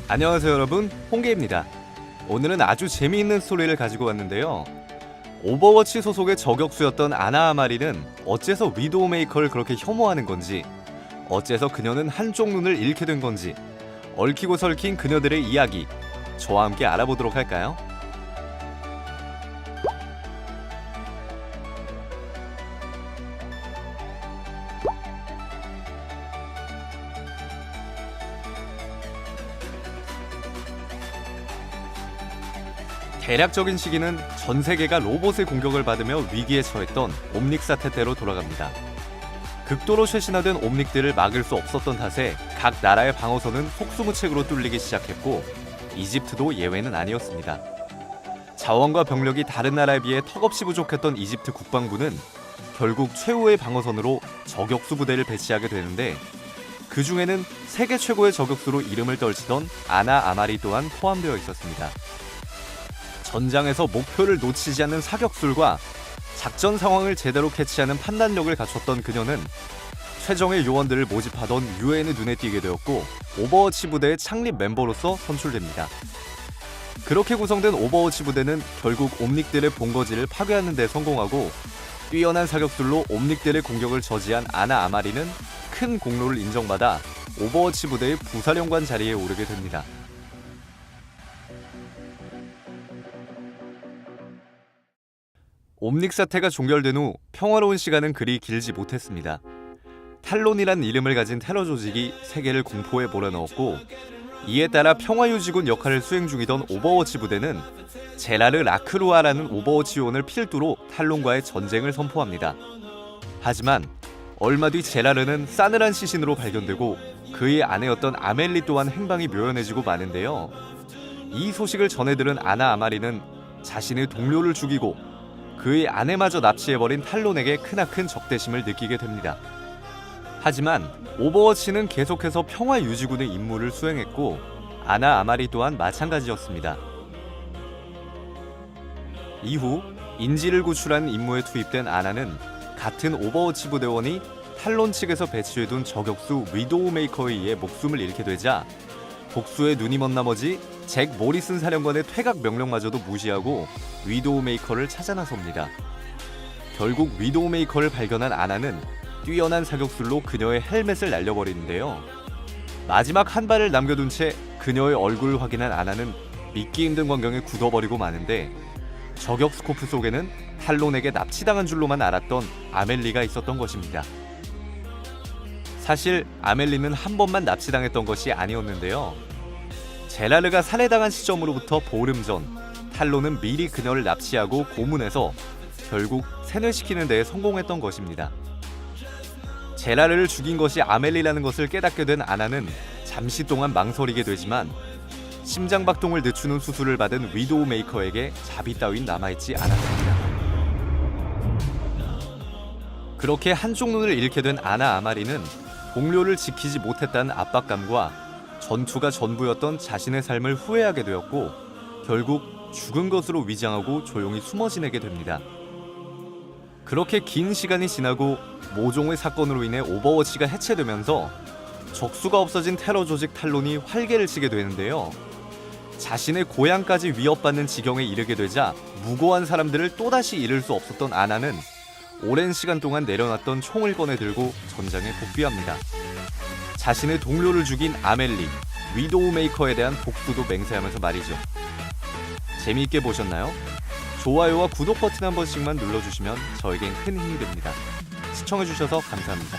안녕하세요 여러분, 홍계입니다. 오늘은 아주 재미있는 스토리를 가지고 왔는데요. 오버워치 소속의 저격수였던 아나 아마리는 어째서 위도우메이커를 그렇게 혐오하는 건지, 어째서 그녀는 한쪽 눈을 잃게 된 건지, 얽히고 설킨 그녀들의 이야기, 저와 함께 알아보도록 할까요? 대략적인 시기는 전 세계가 로봇의 공격을 받으며 위기에 처했던 옴닉 사태 때로 돌아갑니다. 극도로 쇄신화된 옴닉들을 막을 수 없었던 탓에 각 나라의 방어선은 속수무책으로 뚫리기 시작했고, 이집트도 예외는 아니었습니다. 자원과 병력이 다른 나라에 비해 턱없이 부족했던 이집트 국방부는 결국 최후의 방어선으로 저격수 부대를 배치하게 되는데, 그 중에는 세계 최고의 저격수로 이름을 떨치던 아나 아마리 또한 포함되어 있었습니다. 전장에서 목표를 놓치지 않는 사격술과 작전 상황을 제대로 캐치하는 판단력을 갖췄던 그녀는 최정예 요원들을 모집하던 유엔의 눈에 띄게 되었고, 오버워치 부대의 창립 멤버로서 선출됩니다. 그렇게 구성된 오버워치 부대는 결국 옴닉들의 본거지를 파괴하는 데 성공하고, 뛰어난 사격술로 옴닉들의 공격을 저지한 아나 아마리는 큰 공로를 인정받아 오버워치 부대의 부사령관 자리에 오르게 됩니다. 옴닉 사태가 종결된 후 평화로운 시간은 그리 길지 못했습니다. 탈론이란 이름을 가진 테러 조직이 세계를 공포에 몰아넣었고, 이에 따라 평화유지군 역할을 수행 중이던 오버워치 부대는 제라르 라크루아라는 오버워치 요원을 필두로 탈론과의 전쟁을 선포합니다. 하지만 얼마 뒤 제라르는 싸늘한 시신으로 발견되고, 그의 아내였던 아멜리 또한 행방이 묘연해지고 마는데요. 이 소식을 전해들은 아나 아마리는 자신의 동료를 죽이고 그의 아내마저 납치해버린 탈론에게 크나큰 적대심을 느끼게 됩니다. 하지만 오버워치는 계속해서 평화유지군의 임무를 수행했고, 아나 아마리 또한 마찬가지였습니다. 이후 인지를 구출하는 임무에 투입된 아나는 같은 오버워치 부대원이 탈론 측에서 배치해둔 저격수 위도우메이커에 의해 목숨을 잃게 되자, 복수에 눈이 먼 나머지 잭 모리슨 사령관의 퇴각 명령마저도 무시하고 위도우메이커를 찾아 나섭니다. 결국 위도우메이커를 발견한 아나는 뛰어난 사격술로 그녀의 헬멧을 날려버리는데요. 마지막 한 발을 남겨둔 채 그녀의 얼굴을 확인한 아나는 믿기 힘든 광경에 굳어버리고 마는데, 저격 스코프 속에는 탈론에게 납치당한 줄로만 알았던 아멜리가 있었던 것입니다. 사실 아멜리는 한 번만 납치당했던 것이 아니었는데요. 제라르가 살해당한 시점으로부터 보름 전, 탈론은 미리 그녀를 납치하고 고문해서 결국 세뇌시키는 데에 성공했던 것입니다. 제라르를 죽인 것이 아멜리라는 것을 깨닫게 된 아나는 잠시 동안 망설이게 되지만, 심장박동을 늦추는 수술을 받은 위도우메이커에게 자비 따윈 남아있지 않았습니다. 그렇게 한쪽 눈을 잃게 된 아나 아마리는 동료를 지키지 못했다는 압박감과 전투가 전부였던 자신의 삶을 후회하게 되었고, 결국 죽은 것으로 위장하고 조용히 숨어 지내게 됩니다. 그렇게 긴 시간이 지나고 모종의 사건으로 인해 오버워치가 해체되면서 적수가 없어진 테러 조직 탈론이 활개를 치게 되는데요. 자신의 고향까지 위협받는 지경에 이르게 되자 무고한 사람들을 또다시 잃을 수 없었던 아나는 오랜 시간 동안 내려놨던 총을 꺼내 들고 전장에 복귀합니다. 자신의 동료를 죽인 아멜리, 위도우메이커에 대한 복수도 맹세하면서 말이죠. 재미있게 보셨나요? 좋아요와 구독 버튼 한 번씩만 눌러주시면 저에겐 큰 힘이 됩니다. 시청해주셔서 감사합니다.